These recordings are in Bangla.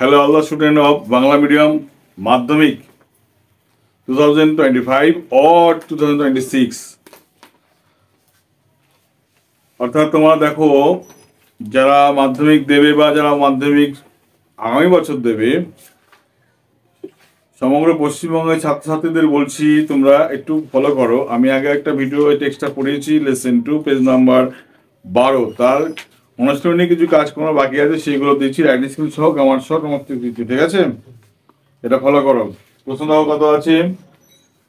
Hello, all the students of Bangla Medium Madhyamik 2025 or 2026. অর্থাৎ তোমরা দেখো যারা মাধ্যমিক দেবে বা যারা মাধ্যমিক আগামী বছর দেবে সমগ্র পশ্চিমবঙ্গের ছাত্রছাত্রীদের বলছি তোমরা একটু ফলো করো। আমি আগে একটা ভিডিও টেক্সটটা পড়িয়েছি লেসন 2 পেজ নাম্বার 12, তার অনুশীলনী কিছু কাজ করা বাকি আছে সেগুলো দিচ্ছি, রাইটিং স্কিল সহ গ্রামার সহ সমস্ত দিচ্ছি, ঠিক আছে? এটা ফলো করো। প্রশ্ন দেখো কত আছে,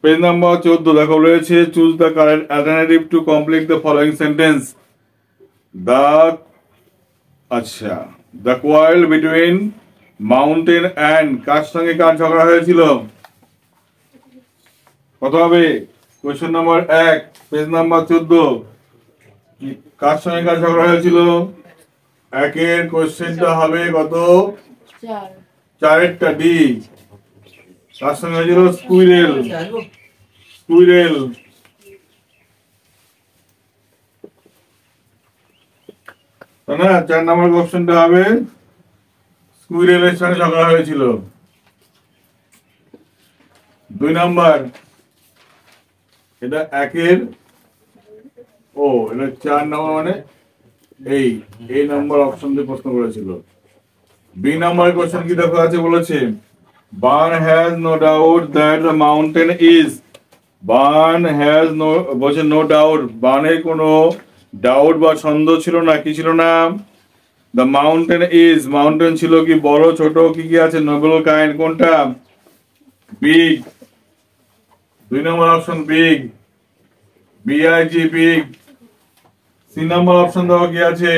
পেজ নাম্বার 14 দেখো রয়েছে choose the current alternative to complete the following sentence. The quarrel between mountain and কার সঙ্গে কার ঝগড়া হয়েছিল? কত হবে? কোয়েশ্চেন নাম্বার 1 পেজ নাম্বার 14, কার সঙ্গে কার ঝগড়া হয়েছিল? একের কোয়েশ্চেনটা হবে কত? 4 ডি। কার সঙ্গে হয়েছিল? স্কুইরেল। তাই না? 4 নম্বর কোয়েশ্চেনটা হবে স্কুইরেলের সঙ্গে ঝগড়া হয়েছিল। 2 নাম্বার, এটা একের এটা 4 নম্বর, মানে এই নাম্বার অপশন দিয়ে প্রশ্ন করেছিল। বি নাম্বার কোশ্চেন কি দেখো আছে, বলেছে burn has no doubt that the mountain is. Burn has no, বলছে নো ডাউট, বার্নের কোনো ডাউট বা সন্দেহ ছিল না। কি ছিল না? দ্য মাউন্টেন ইজ, মাউন্টেন ছিল কি বড় ছোট কি কি আছে? নোবেল কাইন্ড, কোনটা? Big. 2 number option big, B I G big. 3 number option দেখো কি আছে,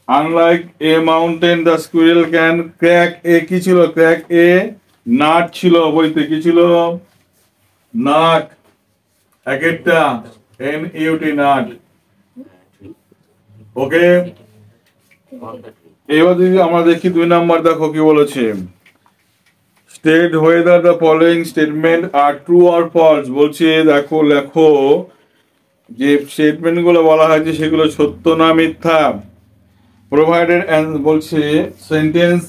unlike a mountain the squirrel can crack a. কি ছিল? ক্র্যাক এ নাট ছিল বইতে। কি ছিল? নাট। একেরটা NUT নাট। ওকে, এবার যদি আমরা দেখি 2 নাম্বার দেখো কি বলেছে, state whether the following statement are true or false. বলছে দেখো লেখো যে স্টেটমেন্ট গুলো বলা হয়েছে সেগুলো সত্য না মিথ্যা। প্রোভাইডেড বলছে sentence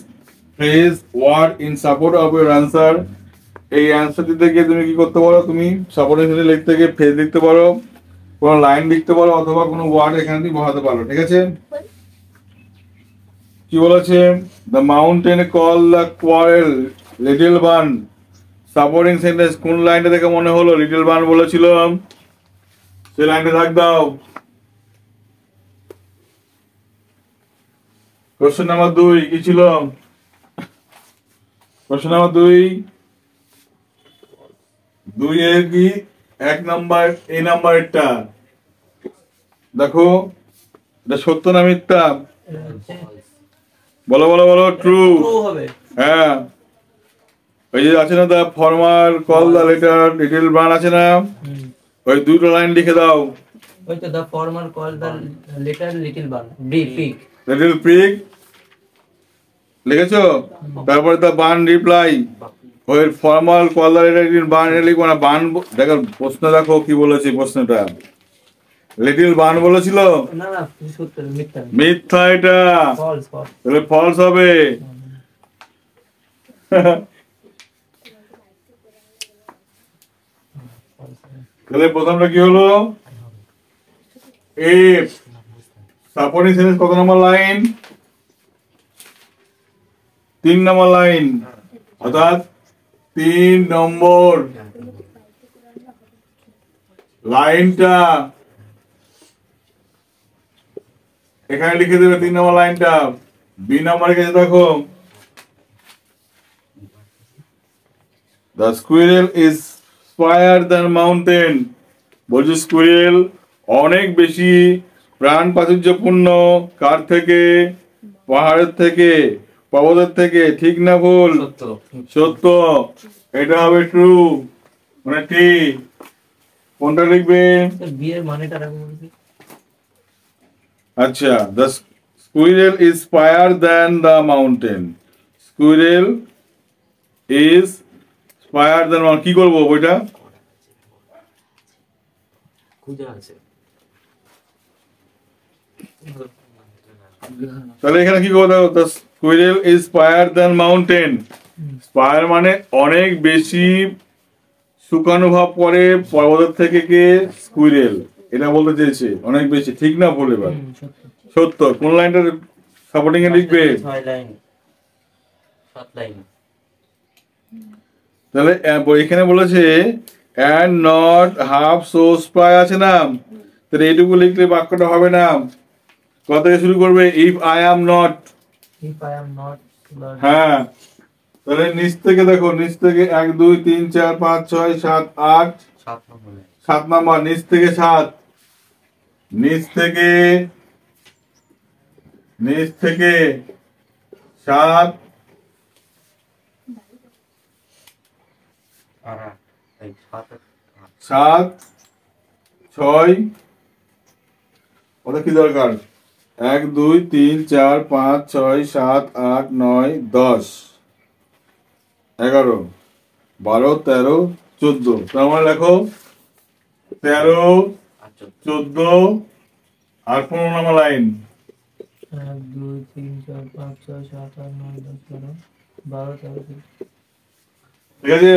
phrase word in support of your answer. এই অ্যান্সার দিতে গিয়ে তুমি কি করতে পারো? তুমি সাপোর্টিং সেন্টেন্স লিখতে গিয়ে ফ্রেজ লিখতে পারো, কোনো লাইন লিখতে পারো, অথবা কোনো ওয়ার্ড এখানে তুমি বসাতে পারো, ঠিক আছে? কি বলেছে? The mountain call the quarrel little burn. Supporting sentence কোন লাইনটা দেখে মনে হলো লিটল বার্ন বলেছিল? সেই লাইনটা থাক দাও। কোশ্চেন নাম্বার 2 কি ছিল? কোশ্চেন নাম্বার 2 এর কি 1 নাম্বার, এই নাম্বারটা দেখো, এটা সত্য না মিথ্যা? বলো বলো বলো। ট্রু হবে। হ্যাঁ, ওই যে আছে না, the former call the letter little barn আছে না, ওই দুটো লাইন লিখে দাও। ওই তো the former call the letter little barn, pig, little pig লিখেছো? তারপরে দা বার্ন রিপ্লাই, ওই formal call the letter little barn লিখবো না। বার্ন দেখো প্রশ্ন দেখো কি বলেছে, প্রশ্নটা লিটল বার্ন বলেছিল? না না, সত্য, মিথ্যা। মিথ্যা, এটা ফলস। তাহলে ফলস হবে। তাহলে প্রথমটা কি হলো? ইফ সাপোর্টিং সেন্টেন্স কত নম্বর লাইন? 3 নম্বর লাইন, অর্থাৎ 3 নম্বর লাইনটা এখানে লিখে দেবে। 3 নম্বর লাইনটা। বি নম্বরে গেছে দেখো, the squirrel is spire than mountain. বলছে স্কুইরেল অনেক বেশি প্রাণ প্রাচুর্যপূর্ণ কার থেকে? পাহাড়ের থেকে, পর্বতের থেকে। ঠিক না ভুল? সত্য। এটা হবে ট্রু, মানে ঠিক। কোনটা লিখবে? বি এর মানেটা রাখো বলছি। আচ্ছা, the squirrel is spire than the mountain. Squirrel is spire than mountain. কি করবো বইটা? খুঁজে আছে। তাহলে এখানে কি করবো? squirrel is higher than mountain. Spire মানে অনেক বেশি সুখানুভব করে পর্বতের থেকে কে? স্কুইরেল। এটা বলতে চেয়েছে অনেক বেশি, ঠিক না ভুল? এবার সত্য। সত্য। কোন লাইনটা সাপোর্টিং এ লিখবে? 6 লাইন 7 লাইন। তাহলে এখানে বলেছে and not half so spy আছে না, তাহলে এইটুকু লিখলে বাক্যটা হবে না। কোথা থেকে শুরু করবে? if I am not। If I am not Lord, হ্যাঁ, তাহলে নিচ থেকে দেখো, নিচ থেকে 1 2 3 4 5 6 7 8 7 নম্বর লাইন। 7 নাম্বার, নিচ থেকে 7, নিচ থেকে 7 আর এই 7 7 6 ওটা কি দরকার? 1 2 3 4 5 6 7 8 9 10 11 12 13 14। তার মানে লেখো 13 14 আর 15 নম্বর লাইন। 1 2 3 4 5 6 7 8 9 10 11 12 13। ঠিক আছে?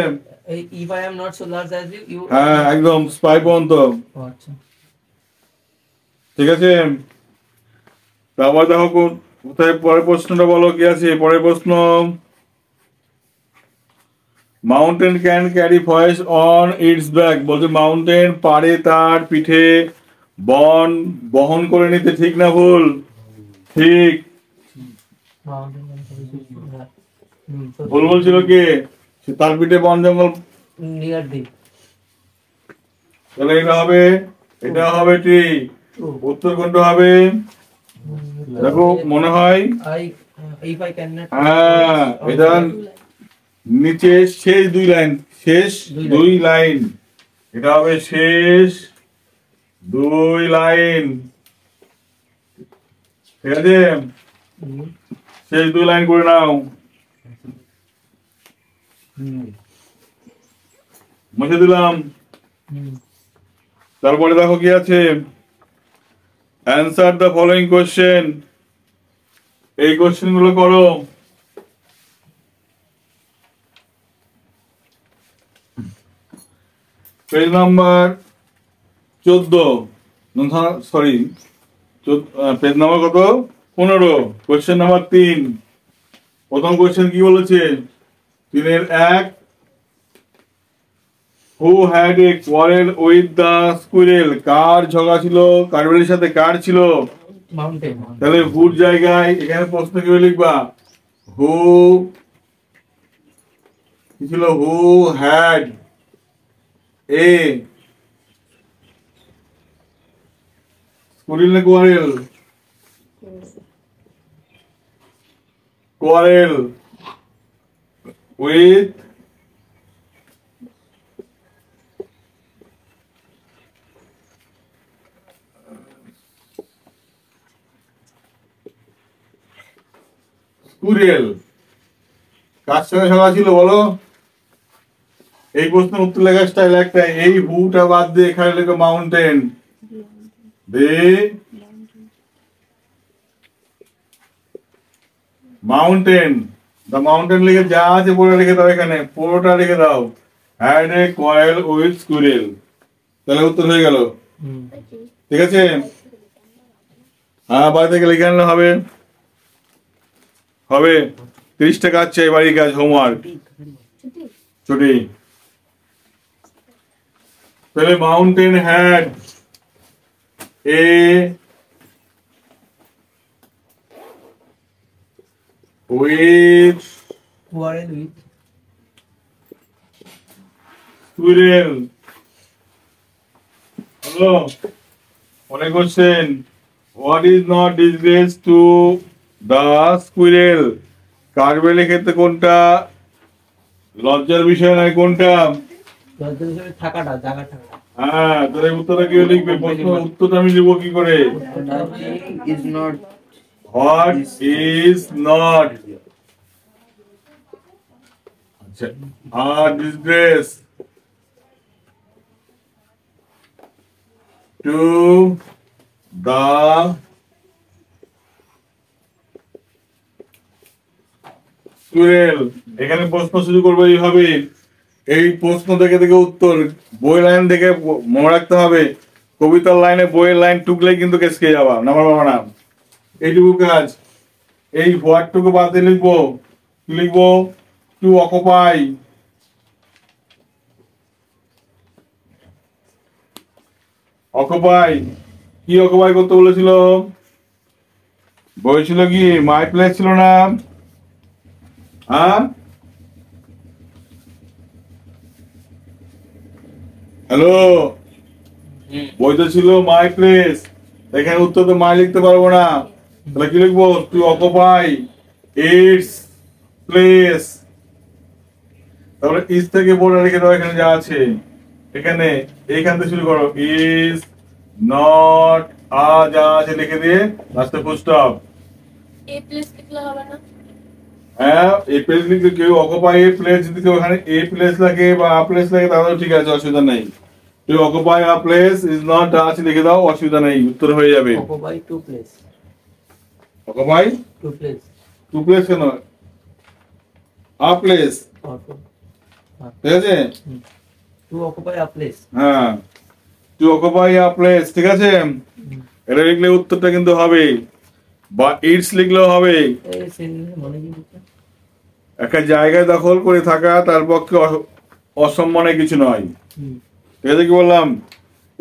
এই if I am not so large as you হ্যাঁ, একদম স্পাই পর্যন্ত। ও আচ্ছা। ঠিক আছে? তারপর দেখো কোথায় পরের প্রশ্নটা বলো কি আছে? পরের প্রশ্ন, mountain can carry Foy's on it's back. বলছে মাউন্টেন পারে তার পিঠে বহন করে নিতে, ঠিক না ভুল? ঠিক। মাউন্টেন ভুল বলছিল কে? সে তার পিঠে বন জঙ্গল। নিয়ার দি। তাহলে এটা হবে ঠিক। উত্তর কোনটা হবে? দেখো মনে হয় if I cannot হ্যাঁ, এটা নিচে শেষ 2 লাইন, শেষ 2 লাইন, এটা হবে শেষ 2 লাইন। ঠিক আছে? শেষ 2 লাইন করে নাও, মুছে দিলাম। তারপরে দেখো কি আছে, অ্যান্সার দ্য ফলোইং কোশ্চেন। এই কোশ্চেন গুলো করো। Page number 14, sorry page number কত? 15, কোশ্চেন নাম্বার 3। প্রথম কোশ্চেন কি বলেছে? 3 1, who had a quarrel with the squirrel. কার ঝগড়া ছিল কাঠবিড়ালির সাথে? কার ছিল? মাউন্টেন। তাহলে হুর জায়গায় এখানে প্রশ্ন কি লিখবা? হু কি ছিল? হু হ্যাড এ স্কুইরেল না কোয়ারেল? Quarrel with squirrel. কার সঙ্গে ঝগড়া ছিল বলো? এই প্রশ্নের উত্তর লেখার স্টাইল একটাই, এই হুটা বাদ দিয়ে এখানে লেখো মাউন্টেন। মাউন্টেন, দ্য মাউন্টেন লিখে যা আছে পুরো লিখে দাও, এখানে পুরোটা লিখে দাও। Had a quail with squirrel. তাহলে উত্তর হয়ে গেল। ঠিক আছে? হ্যাঁ, বাড়ি থেকে লিখে আনলে হবে। 30 টাকা আছে বাড়ির কাজ, হোমওয়ার্ক ছুটি। তাহলে mountain had a with quarrel with squirrel. Hello, মনে করছেন what is not disgrace to the squirrel? কাঠবিড়ালির ক্ষেত্রে কোনটা লজ্জার বিষয় নয়? কোনটা? লজ্জার বিষয়ে থাকাটা, জায়গা থাকা। হ্যাঁ, তাহলে উত্তরটা কি লিখবে? প্রশ্ন উত্তরটা আমি লিখবো কি করে? is not what is not আচ্ছা আর ডিসগ্রেস টু দ্য স্কুইরেল। এখানে প্রশ্ন শুরু করবো এইভাবে, এই প্রশ্ন দেখে দেখে উত্তর, বই লাইন দেখে মনে রাখতে হবে। কবিতার লাইনে বইয়ের লাইন টুকলেই কিন্তু কেস খেয়ে যাবা, নাম্বার পাবা না। এইটুকু কাজ। এই ওয়ার্ডটুকু বাদ দিয়ে লিখবো, কি লিখবো? To occupy. অকুপাই কি অকুপাই করতে বলেছিল? বলেছিল কি মাই প্লেস ছিল না? হ্যাঁ, হ্যালো, বইতে ছিল মাই প্লেস। এখানে উত্তর তো মাই লিখতে পারবো না, তাহলে কি লিখবো? To occupy it's place. তারপরে ইজ থেকে বোর্ডে রেখে দাও, এখানে যা আছে এখানে, এইখান থেকে শুরু করো। ইজ নট যা আছে লিখে দিয়ে লাস্টে ফুল স্টপ। এ প্লেস লিখলে হবে না? হ্যাঁ, এ প্লেস লিখলে কেউ অকুপাই এ প্লেস, যদি কেউ ওখানে এ প্লেস লাগে বা আ প্লেস লাগে তাহলে ঠিক আছে, অসুবিধা নেই। To occupy a place is not আছে লিখে দাও, অসুবিধা নেই, উত্তর হয়ে যাবে। Occupy to place. Occupy to place. To place কেন? আ প্লেস, ঠিক আছে? To occupy a place. হ্যাঁ, টু অকুপাই আ প্লেস, ঠিক আছে? এটা লিখলে উত্তরটা কিন্তু হবে, বা ইটস লিখলেও হবে। একটা জায়গায় দখল করে থাকা তার পক্ষে অসম্মানের কিছু নয়, ঠিক আছে? কি বললাম?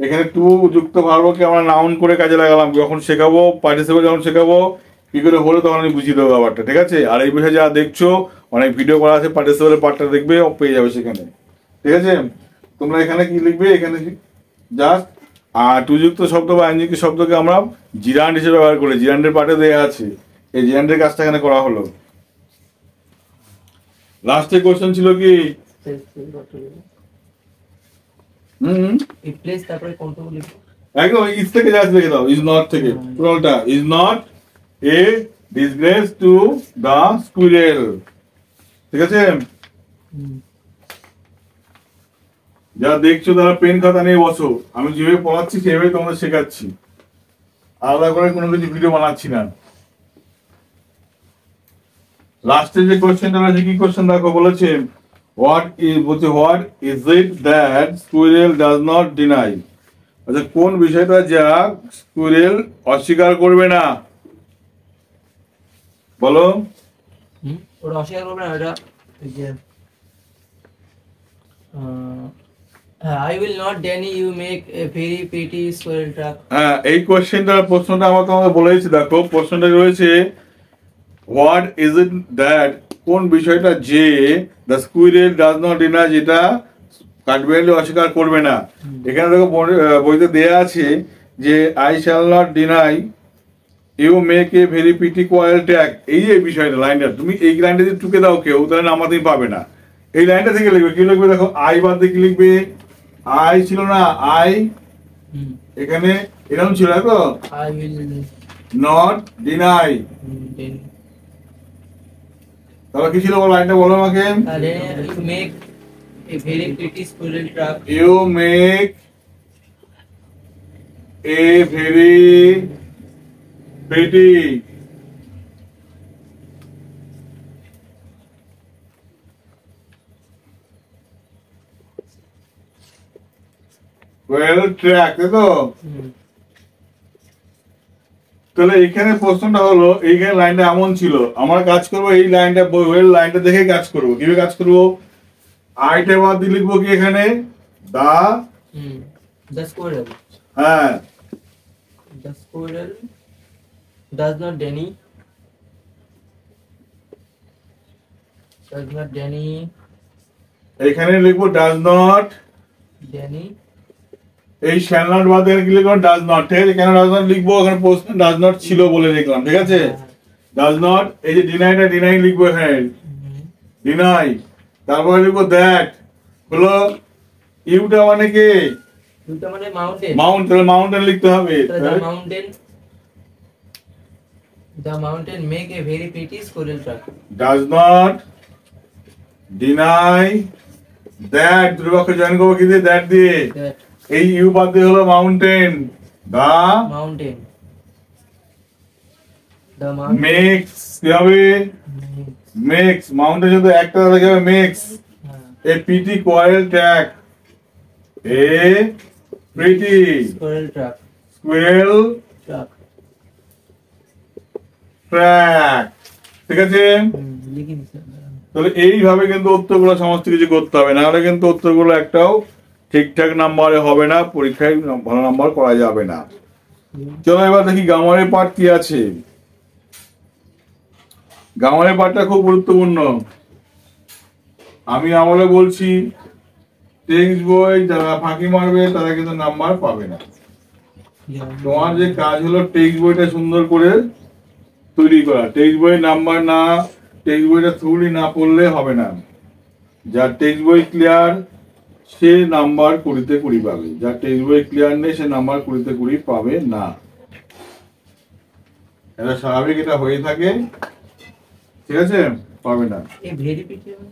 এখানে টু যুক্ত ভার্বকে আমরা নাউন করে কাজে লাগালাম, যখন শেখাবো পার্টিসিপেল, যখন শেখাবো কি করে হলো তখন আমি বুঝিয়ে দেবো ব্যাপারটা, ঠিক আছে? আর এই বিষয়ে যা দেখছো অনেক ভিডিও করা আছে, পার্টিসিপেলের পার্টটা দেখবে, পেয়ে যাবে সেখানে, ঠিক আছে? তোমরা এখানে কি লিখবে? এখানে জাস্ট আর টু যুক্ত শব্দ বা আইনযুক্ত শব্দকে আমরা জিরান্ড হিসেবে ব্যবহার করি, জিরান্ডের পার্টে দেওয়া আছে, এই জিরান্ডের কাজটা এখানে করা হলো। লাস্টের কোশ্চেন ছিল কি? একদম ইজ থেকে জাস্ট লিখে দাও, ইজ নট থেকে পুরোটা, is not a disgrace to the squirrel, ঠিক আছে? যারা দেখছো তারা পেন খাতা নিয়ে বসো, আমি যেভাবে পড়াচ্ছি সেভাবে তোমাদের শেখাচ্ছি, আলাদা করে কোনো কিছু ভিডিও বানাচ্ছি না। লাস্টে যে কোশ্চেনটা আছে, কি কোশ্চেন দেখো, বলেছে what is it that squirrel does not deny? আচ্ছা, কোন বিষয়টা যা স্কুইরেল অস্বীকার করবে না? বলো। ওটা অস্বীকার করবে না, ওটা I will not deny you make a very pretty squirrel track. হ্যাঁ, এই প্রশ্নটা আমার তোমাকে বলেছি, দেখো প্রশ্নটা রয়েছে হোয়াট ইজ ইট দ্যাট, কোন বিষয়টা যে the squirrel does not deny, যেটা কাঠবিড়ালি অস্বীকার করবে না। এখানে দেখো বইতে দেয়া আছে যে I shall not deny you make a very pretty quail tag. এই যে বিষয়টা, লাইনটা তুমি এই লাইনটা যদি টুকে দাও কেউ, তাহলে নামাতেই পাবে না। এই লাইনটা থেকে লিখবে, কি লিখবে? দেখো আই বাদ দিয়ে কি লিখবে? আই ছিল না, আই এখানে এরকম ছিল, তো I will নট ডিনাই, তাহলে কি ছিল লাইনটা, বলো আমাকে। you make a very pretty squirrel track. You make a very pretty well track, তাই তো? তাহলে এখানে প্রশ্নটা হলো, এইখানে লাইনটা এমন ছিল, আমরা কাজ করবো এই লাইনটা, ওয়েল লাইনটা দেখে কাজ করবো। কিভাবে কাজ করবো? আইটা বাদ দিয়ে লিখবো কি এখানে? The squirrel. হ্যাঁ, The squirrel does not deny. Does not deny. এখানে লিখবো ডাজ নট, Deny. এই শ্যাল নট বাদ দিয়ে কি লিখবো? ডাজ নট, ঠিক আছে? কেন ডাজ নট লিখবো? এখানে প্রশ্ন ডাজ নট ছিল বলে লিখলাম, ঠিক আছে? ডাজ নট, এই যে ডিনাইটা, ডিনাই লিখবো এখানে, ডিনাই। তারপরে লিখবো দ্যাট, হলো ইউটা মানে কি? দুটো মানে মাউন্টেন। তাহলে মাউন্টেন লিখতে হবে। The mountain make a very pretty squirrel track. Does not deny that, দুটো বাক্য জয়েন করবো কি দিয়ে? দ্যাট দিয়ে। That এই ইউ বাদ দিয়ে হলো মাউন্টেন, mountain মেক্স কি হবে? মেক্স মাউন্টেন যদি একটা লেখা হবে মেক্স হ্যাঁ a pity quarrel track a pretty squirrel truck squirrel truck track. ঠিক আছে, লিখে নিচ্ছি তাহলে এইভাবে কিন্তু উত্তরগুলো সমস্ত কিছু করতে হবে, নাহলে কিন্তু উত্তরগুলো একটাও ঠিকঠাক নাম্বারে হবে না, পরীক্ষায় ভালো নাম্বার করা যাবে না। চলো এবার দেখি গ্রামারের পার্ট কি আছে। গ্রামারের পার্টটা খুব গুরুত্বপূর্ণ। আমি আমলে বলছি, টেক্সট বই যারা ফাঁকি মারবে তারা কিন্তু নাম্বার পাবে না। তোমার যে কাজ হলো টেক্সট বইটা সুন্দর করে তৈরি করা। টেক্সট বইয়ের নাম্বার না, টেক্সট বইটা থ্রুলি না পড়লে হবে না। যার টেক্সট বই ক্লিয়ার সে নাম্বার 20-তে 20 পাবে, যার টেক্সট বই ক্লিয়ার নেই সে নাম্বার 20-তে 20 পাবে না। এটা স্বাভাবিক, এটা হয়ে থাকে, ঠিক আছে, পাবে না। এই ভেরিফিকেশন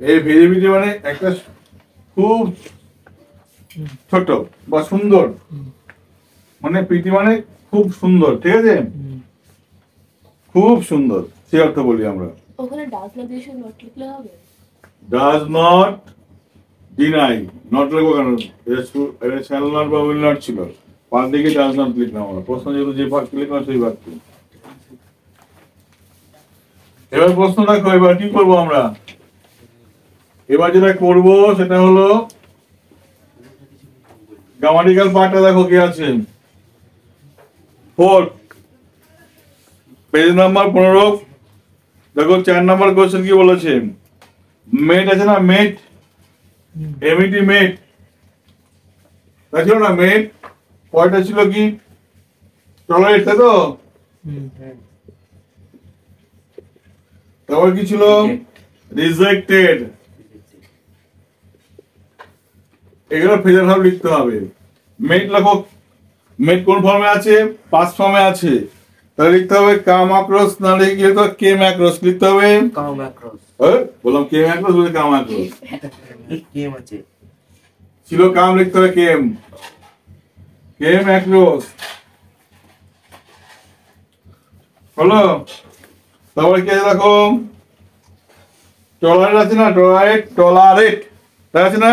এই ভেরিফিকেশন মানে একটা খুব ছোট বা সুন্দর, মানে পিটি মানে খুব সুন্দর, ঠিক আছে, খুব সুন্দর, সে অর্থ বলি আমরা। ওখানে ডাজ না দিয়ে শুধু নট লিখলে হবে? ডাজ নট ডিনাই, নট লিখবো কেন? এটা শ্যাল নট বা উইল নট ছিল, পার দিকে ডাজ নট লিখলাম আমরা। প্রশ্ন যেহেতু যে বাক্য লিখলাম সেই বাক্য। এবার প্রশ্ন দেখো, এবার কি করবো আমরা? এবার যেটা করবো সেটা হলো গ্রামাটিক্যাল পার্টটা দেখো কি আছে। 4 পেজ নাম্বার 15 দেখো 4 নাম্বার কোশ্চেন কি বলেছে। মেট আছে না, মেট, এমইটি মেট, তা ছিল না মেট, পয়টা ছিল কি টলারেট, তাই তো? তারপর কি ছিল? রিজেক্টেড। এগুলো ফেজার ভাব লিখতে হবে। মেট লেখো, মেট কোন ফর্মে আছে? পাস ফর্মে আছে, তাহলে লিখতে হবে কাম অ্যাক্রস, না লিখে কি লিখতে হবে? কেম অ্যাক্রস লিখতে হবে। কাম অ্যাক্রস, বললাম কেম অ্যাক্রস, বলে কাম অ্যাক্রস কেম আছে, ছিল কাম, লিখতে হবে কেম, কেম অ্যাক্রস হলো। তারপরে কি আছে দেখো, টলারেট আছে না, টলারেট, টলারেট তাই আছে না,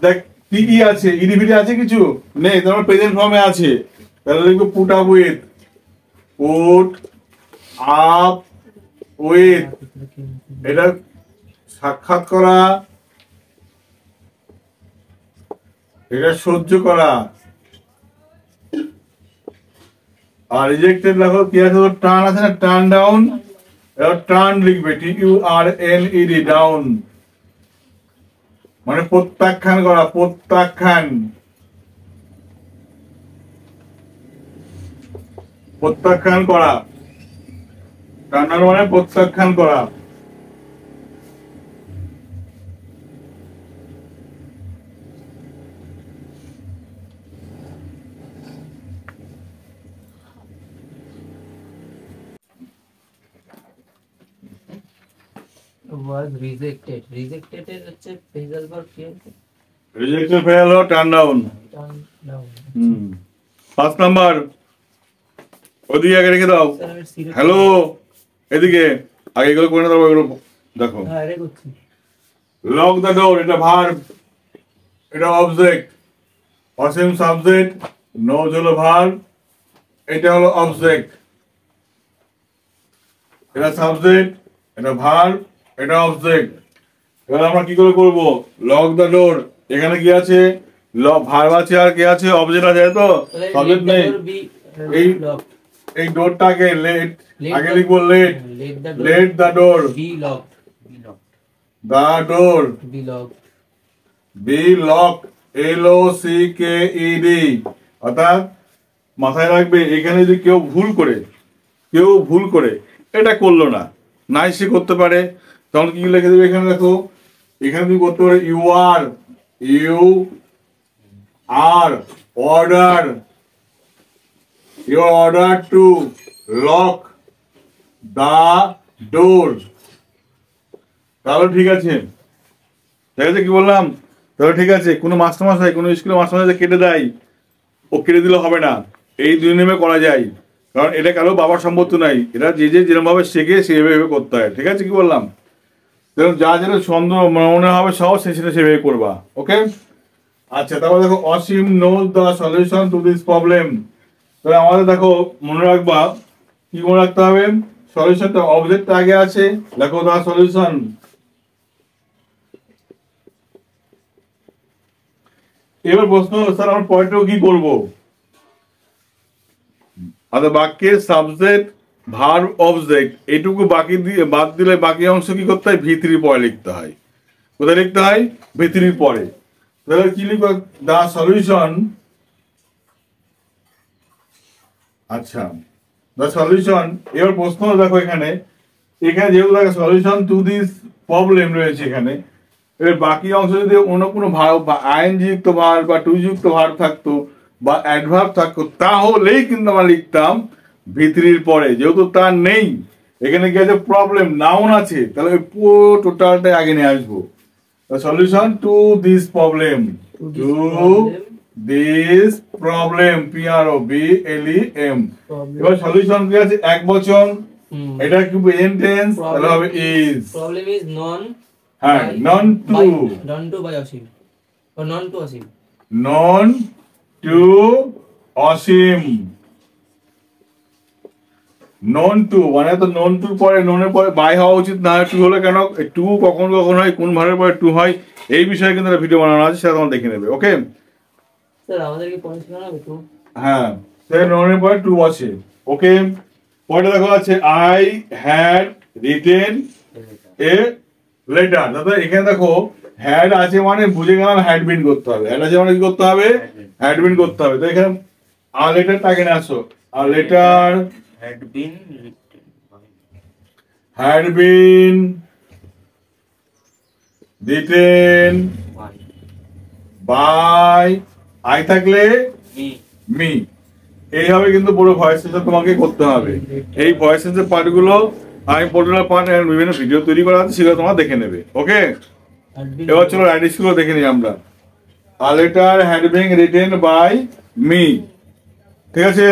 দেখ টিই আছে, ইডিভিডি আছে কিছু নেই, তোমার প্রেজেন্ট ফর্মে আছে, তাহলে লিখবো put up with, put up with, এটা সাক্ষাৎ করা, এটা সহ্য করা। আর রিজেক্টেড দেখো কি আছে, টার্ন আছে না, টার্ন ডাউন, এটা টার্ন লিখবে, TURNED, ডাউন মানে প্রত্যাখ্যান করা, প্রত্যাখ্যান, প্রত্যাখ্যান করা, টার্ন ডাউন মানে প্রত্যাখ্যান করা। was rejected, rejected এর হচ্ছে ফেজাল ভার্ব কি আছে? রিজেক্টেড ফেল হলো turn down. Turn down. First number ওদিকে আগে রেখে দাও। হ্যালো, এদিকে আগে এগুলো করে দাও, এগুলো দেখো। হ্যাঁ রে করছি। লক দ্য ডোর, এটা ভার্ব, এটা অবজেক্ট, অসীম সাবজেক্ট, নোজ হলো ভার্ব, এটা হলো অবজেক্ট, এটা সাবজেক্ট, এটা ভার্ব, এটা অবজেক্ট। এবার আমরা কি করে করব? লক দ্য ডোর, এখানে কি আছে? ভার্ব আছে আর কি আছে? অবজেক্ট আছে, তো সাবজেক্ট নেই। এই এই ডোরটাকে লেট, আগে লিখবো let, let the door, be locked, the door, be locked, be lock, LOCKED। অর্থাৎ মাথায় রাখবে, এখানে যদি কেউ ভুল করে এটা করলো না, নাই সে করতে পারে, তখন কি লিখে দেবে? এখানে দেখো, এখানে তুমি করতে পারে you are order, you order to lock the door. তাহলে ঠিক আছে, ঠিক আছে, কি বললাম? তাহলে ঠিক আছে। কোনো মাস্টারমশাই, কোনো স্কুলে মাস্টারমশাই কেটে দেয়, ও কেটে দিলে হবে না, এই দুই নেমে করা যায়। কারণ এটা কারো বাবার সম্পত্তি নাই, এটা যে যেরকম ভাবে শেখে সেভাবে করতে হয়। ঠিক আছে, কি বললাম? যা যেটা সুন্দর মনে হবে সহজ সেটা সেভাবে করবা। ওকে, আচ্ছা। তারপর দেখো Asim knows the solution to this problem. তাহলে আমাদের দেখো মনে রাখবা, কি মনে রাখতে হবে? সলিউশনটা অবজেক্ট আগে আছে, দেখো দ্য সলিউশন। এবার প্রশ্ন হলো স্যার আমরা পরেরটাও কি করবো? আচ্ছা, বাক্যের সাবজেক্ট ভার্ব অবজেক্ট এইটুকু বাকি দিয়ে বাদ দিলে বাকি অংশ কি করতে হয়? ভিতরির পরে লিখতে হয়। কোথায় লিখতে হয়? ভিতরির পরে। তাহলে কি লিখবো? The solution. আচ্ছা, দ্য সলিউশন। এবার প্রশ্ন দেখো এখানে যেহেতু দেখো সলিউশন টু দিস প্রবলেম রয়েছে এখানে, এবার বাকি অংশ যদি অন্য কোনো ভার্ব বা আইএনজি যুক্ত ভার্ব বা টু যুক্ত ভার্ব থাকতো বা অ্যাডভার্ব থাকতো, তাহলেই কিন্তু আমরা লিখতাম ভিতরির পরে। যেহেতু তার নেই, এখানে কি আছে? প্রবলেম, নাউন আছে, তাহলে ওই পুরো টোটালটাই আগে নিয়ে আসবো। Solution to this problem, two this problem, PROBLEM। এবার সলিউশন কি আছে? এক বচন, এটা কি প্রেজেন্ট টেন্স, তাহলে হবে ইজ। প্রবলেম ইজ নন, হ্যাঁ, known to by Asim, or known to Asim, known to Asim. Known to মানে তো নন টুর পরে ননের পরে বাই হওয়া উচিত না, টু হলে কেন? টু কখন কখন হয়, কোন ভার্বের পরে টু হয়, এই বিষয়ে কিন্তু একটা ভিডিও বানানো আছে, সেটা তোমরা দেখে নেবে। ওকে স্যার আমাদেরকে পরে শেখানো হবে তো? হ্যাঁ, ননের পরে টু আছে। ওকে, পরে দেখো আছে I had written a letter. দাদা এখানে দেখো হ্যাড আছে মানে বুঝে গেলাম হ্যাড বিন করতে হবে। হ্যাড আছে মানে কি করতে হবে? হ্যাড বিন করতে হবে। তো এখানে আর লেটারটা আগে আসো। আর letter had been written by I থাকলে মি। এইভাবে কিন্তু পুরো ভয়েসেসটা তোমাকে করতে হবে। এই ভয়েসেসের পার্টগুলো আমি পোর্টাল পার্ট বিভিন্ন ভিডিও তৈরি করা আছে, সেগুলো তোমরা দেখে নেবে। ওকে, এবার চলো রাইটিং স্কুল দেখে নিই আমরা। A letter had been written by me. ঠিক আছে।